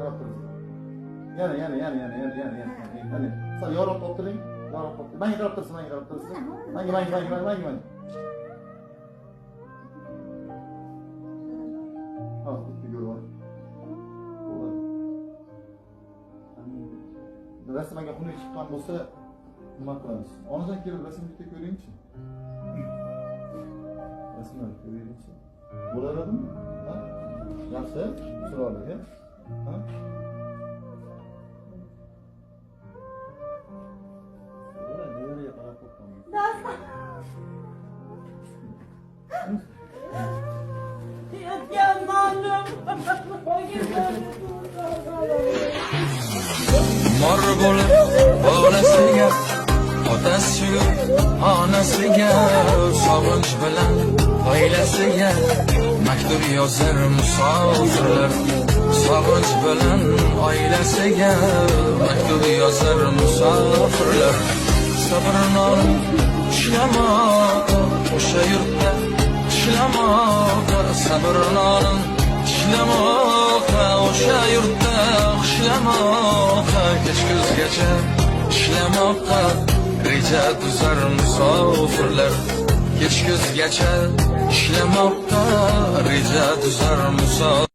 qarab turasiz. Yana. Hadi. Sal yorib o'tiring. Menga qarab tursiz, Menga. Ha, bitta yo'l bor. Rasmga xunuk chiqqan bo'lsa, nima qilamiz? Onajon kelib rasm bitta ko'ring-chi. Rasmni ko'ring-chi. Bo'ladimi? Ha? Yaxshi, chiroyli, ha? Mor bo'lib bolasiga, otasi onasiga, sog'inch bilan oilasiga maktub yozar musofirlar. Sog'inch bilan oilasiga maktub yozar musofirlar. Sabrini ishlamoqqa, o'sha yurtda ishlamoqqa, sabrini ishlamoqqa, o'sha yurtda ishlamoqqa, kech kuzgacha ishlamoqqa reja tuzar musofirlar. Kech kuzgacha ishlamoqqa reja tuzar musofirlar.